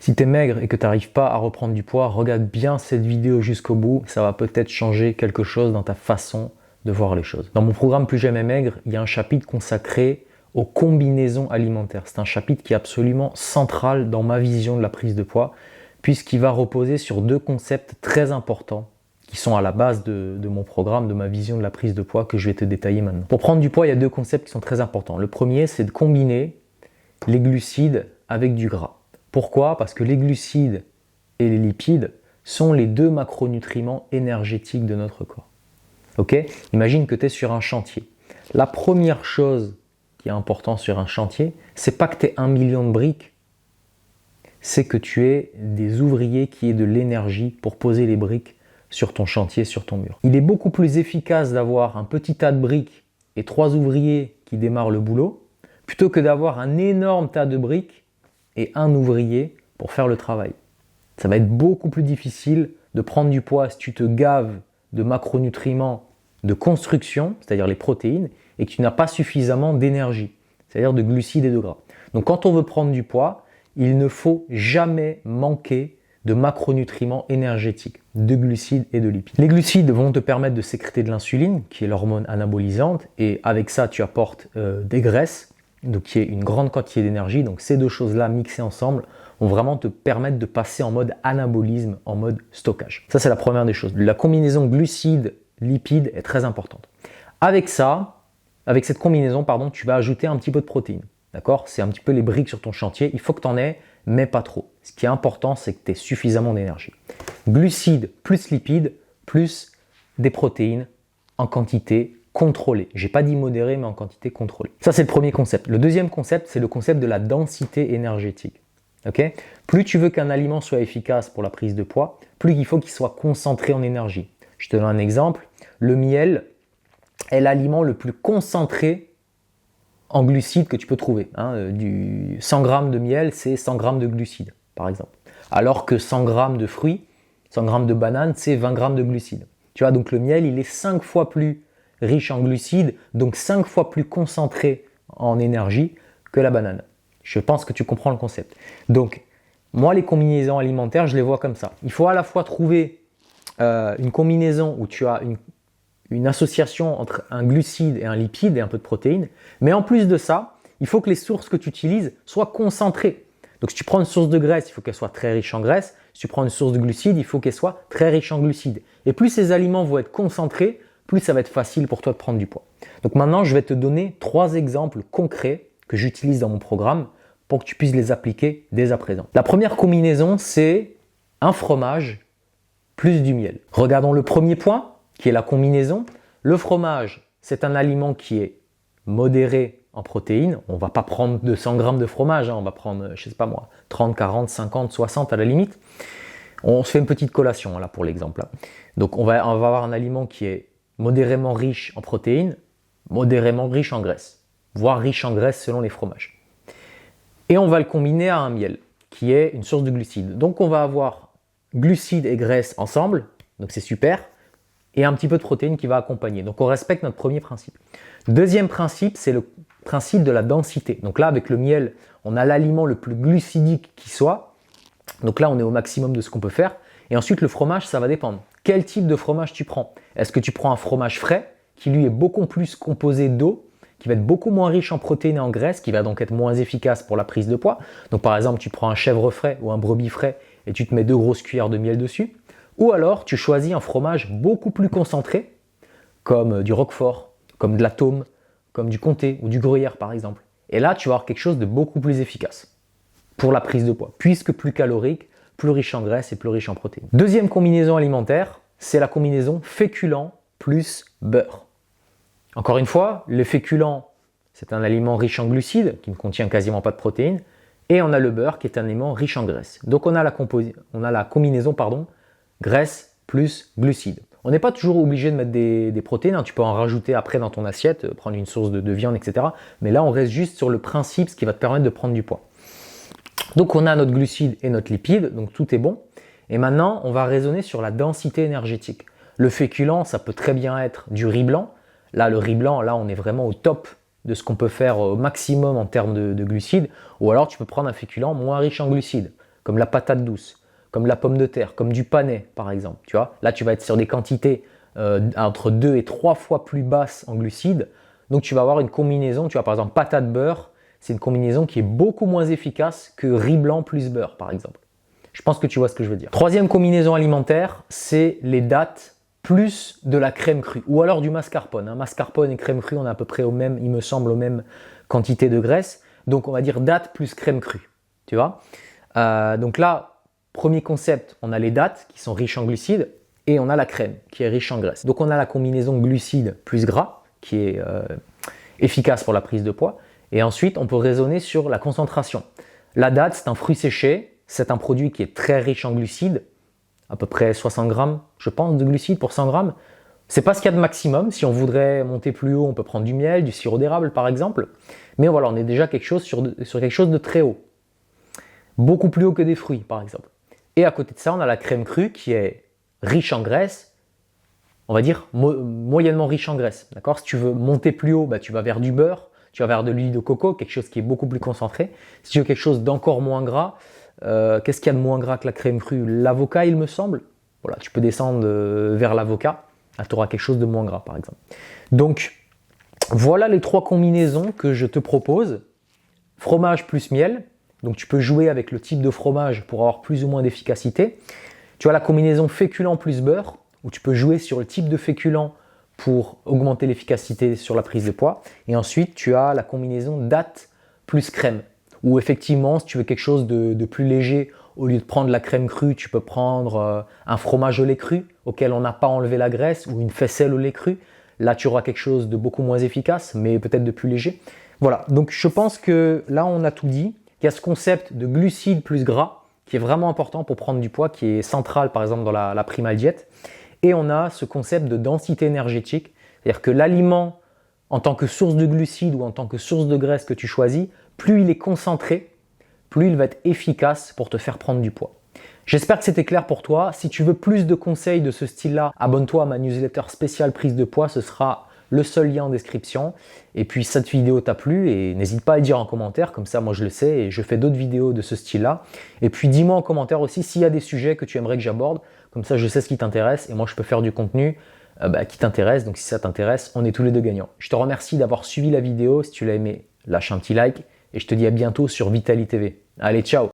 Si tu es maigre et que tu n'arrives pas à reprendre du poids, regarde bien cette vidéo jusqu'au bout. Ça va peut-être changer quelque chose dans ta façon de voir les choses. Dans mon programme Plus jamais maigre, il y a un chapitre consacré aux combinaisons alimentaires. C'est un chapitre qui est absolument central dans ma vision de la prise de poids, puisqu'il va reposer sur deux concepts très importants qui sont à la base de mon programme, de ma vision de la prise de poids que je vais te détailler maintenant. Pour prendre du poids, il y a deux concepts qui sont très importants. Le premier, c'est de combiner les glucides avec du gras. Pourquoi? Parce que les glucides et les lipides sont les deux macronutriments énergétiques de notre corps. Ok? Imagine que tu es sur un chantier. La première chose qui est importante sur un chantier, c'est pas que tu aies 1 million de briques, c'est que tu aies des ouvriers qui aient de l'énergie pour poser les briques sur ton chantier, sur ton mur. Il est beaucoup plus efficace d'avoir un petit tas de briques et 3 ouvriers qui démarrent le boulot, plutôt que d'avoir un énorme tas de briques et un ouvrier pour faire le travail. Ça va être beaucoup plus difficile de prendre du poids si tu te gaves de macronutriments de construction, c'est-à-dire les protéines, et que tu n'as pas suffisamment d'énergie, c'est-à-dire de glucides et de gras. Donc quand on veut prendre du poids, il ne faut jamais manquer de macronutriments énergétiques, de glucides et de lipides. Les glucides vont te permettre de sécréter de l'insuline, qui est l'hormone anabolisante, et avec ça, tu apportes des graisses, donc qui est une grande quantité d'énergie. Donc ces deux choses-là mixées ensemble vont vraiment te permettre de passer en mode anabolisme, en mode stockage. Ça, c'est la première des choses. La combinaison glucides-lipides est très importante. Avec cette combinaison, tu vas ajouter un petit peu de protéines. D'accord? C'est un petit peu les briques sur ton chantier. Il faut que tu en aies, mais pas trop. Ce qui est important, c'est que tu aies suffisamment d'énergie. Glucides plus lipides plus des protéines en quantité contrôlée. Je n'ai pas dit modérée, mais en quantité contrôlée. Ça, c'est le premier concept. Le deuxième concept, c'est le concept de la densité énergétique. Okay? Plus tu veux qu'un aliment soit efficace pour la prise de poids, plus il faut qu'il soit concentré en énergie. Je te donne un exemple. Le miel est l'aliment le plus concentré en glucides que tu peux trouver. Du 100 g de miel, c'est 100 g de glucides, par exemple. Alors que 100 g de fruits, 100 g de bananes, c'est 20 g de glucides. Tu vois, donc le miel, il est 5 fois plus riche en glucides, donc 5 fois plus concentré en énergie que la banane. Je pense que tu comprends le concept. Donc, moi, les combinaisons alimentaires, je les vois comme ça. Il faut à la fois trouver une combinaison où tu as une association entre un glucide et un lipide et un peu de protéines. Mais en plus de ça, il faut que les sources que tu utilises soient concentrées. Donc si tu prends une source de graisse, il faut qu'elle soit très riche en graisse. Si tu prends une source de glucides, il faut qu'elle soit très riche en glucides. Et plus ces aliments vont être concentrés, plus ça va être facile pour toi de prendre du poids. Donc maintenant, je vais te donner 3 exemples concrets que j'utilise dans mon programme pour que tu puisses les appliquer dès à présent. La première combinaison, c'est un fromage plus du miel. Regardons le premier point, qui est la combinaison. Le fromage, c'est un aliment qui est modéré en protéines. On ne va pas prendre 200 g de fromage, on va prendre, je sais pas moi, 30, 40, 50, 60 à la limite. On se fait une petite collation là pour l'exemple. Donc on va avoir un aliment qui est modérément riche en protéines, modérément riche en graisse, voire riche en graisse selon les fromages. Et on va le combiner à un miel, qui est une source de glucides. Donc on va avoir glucides et graisse ensemble, donc c'est super, et un petit peu de protéines qui va accompagner. Donc on respecte notre premier principe. Deuxième principe, c'est le principe de la densité. Donc là, avec le miel, on a l'aliment le plus glucidique qui soit. Donc là, on est au maximum de ce qu'on peut faire. Et ensuite, le fromage, ça va dépendre. Quel type de fromage tu prends? Est-ce que tu prends un fromage frais, qui lui est beaucoup plus composé d'eau, qui va être beaucoup moins riche en protéines et en graisse, qui va donc être moins efficace pour la prise de poids? Donc par exemple, tu prends un chèvre frais ou un brebis frais et tu te mets 2 grosses cuillères de miel dessus. Ou alors, tu choisis un fromage beaucoup plus concentré, comme du roquefort, comme de l'atome, comme du comté ou du gruyère par exemple. Et là, tu vas avoir quelque chose de beaucoup plus efficace pour la prise de poids, puisque plus calorique, plus riche en graisse et plus riche en protéines. Deuxième combinaison alimentaire, c'est la combinaison féculent plus beurre. Encore une fois, le féculent, c'est un aliment riche en glucides, qui ne contient quasiment pas de protéines, et on a le beurre qui est un aliment riche en graisse. Donc on a la combinaison graisse plus glucides. On n'est pas toujours obligé de mettre des protéines, tu peux en rajouter après dans ton assiette, prendre une source de viande, etc. Mais là, on reste juste sur le principe, ce qui va te permettre de prendre du poids. Donc on a notre glucide et notre lipide, donc tout est bon. Et maintenant, on va raisonner sur la densité énergétique. Le féculent, ça peut très bien être du riz blanc. Là, le riz blanc, là, on est vraiment au top de ce qu'on peut faire au maximum en termes de glucides. Ou alors, tu peux prendre un féculent moins riche en glucides, comme la patate douce, comme la pomme de terre, comme du panais par exemple. Tu vois, là tu vas être sur des quantités entre 2 et 3 fois plus basses en glucides. Donc tu vas avoir une combinaison, tu vois par exemple patate beurre, c'est une combinaison qui est beaucoup moins efficace que riz blanc plus beurre par exemple. Je pense que tu vois ce que je veux dire. Troisième combinaison alimentaire, c'est les dattes plus de la crème crue ou alors du mascarpone. Mascarpone et crème crue, on a à peu près au même, il me semble, aux mêmes quantités de graisse. Donc on va dire dattes plus crème crue. Tu vois, donc là, premier concept, on a les dattes qui sont riches en glucides et on a la crème qui est riche en graisse. Donc on a la combinaison glucides plus gras qui est efficace pour la prise de poids. Et ensuite, on peut raisonner sur la concentration. La date, c'est un fruit séché. C'est un produit qui est très riche en glucides, à peu près 60 grammes, je pense, de glucides pour 100 grammes. C'est pas ce qu'il y a de maximum. Si on voudrait monter plus haut, on peut prendre du miel, du sirop d'érable par exemple. Mais voilà, on est déjà sur quelque chose de très haut. Beaucoup plus haut que des fruits par exemple. Et à côté de ça, on a la crème crue qui est riche en graisse, on va dire moyennement riche en graisse. D'accord ? Si tu veux monter plus haut, tu vas vers du beurre, tu vas vers de l'huile de coco, quelque chose qui est beaucoup plus concentré. Si tu veux quelque chose d'encore moins gras, qu'est-ce qu'il y a de moins gras que la crème crue ? L'avocat, il me semble. Voilà, tu peux descendre vers l'avocat. Là, tu auras quelque chose de moins gras, par exemple. Donc, voilà les 3 combinaisons que je te propose. Fromage plus miel. Donc, tu peux jouer avec le type de fromage pour avoir plus ou moins d'efficacité. Tu as la combinaison féculent plus beurre, où tu peux jouer sur le type de féculent pour augmenter l'efficacité sur la prise de poids. Et ensuite, tu as la combinaison dattes plus crème, où effectivement, si tu veux quelque chose de plus léger, au lieu de prendre la crème crue, tu peux prendre un fromage au lait cru, auquel on n'a pas enlevé la graisse, ou une faisselle au lait cru. Là, tu auras quelque chose de beaucoup moins efficace, mais peut-être de plus léger. Voilà, donc je pense que là, on a tout dit. Il y a ce concept de glucides plus gras, qui est vraiment important pour prendre du poids, qui est central par exemple dans la Primal Diet. Et on a ce concept de densité énergétique, c'est-à-dire que l'aliment en tant que source de glucides ou en tant que source de graisse que tu choisis, plus il est concentré, plus il va être efficace pour te faire prendre du poids. J'espère que c'était clair pour toi. Si tu veux plus de conseils de ce style-là, abonne-toi à ma newsletter spéciale prise de poids, ce sera le seul lien en description. Et puis cette vidéo t'a plu et n'hésite pas à le dire en commentaire, comme ça moi je le sais et je fais d'autres vidéos de ce style-là. Et puis dis-moi en commentaire aussi s'il y a des sujets que tu aimerais que j'aborde, comme ça je sais ce qui t'intéresse et moi je peux faire du contenu qui t'intéresse. Donc si ça t'intéresse, on est tous les deux gagnants. Je te remercie d'avoir suivi la vidéo. Si tu l'as aimé, lâche un petit like et je te dis à bientôt sur Vitaly TV. Allez, ciao!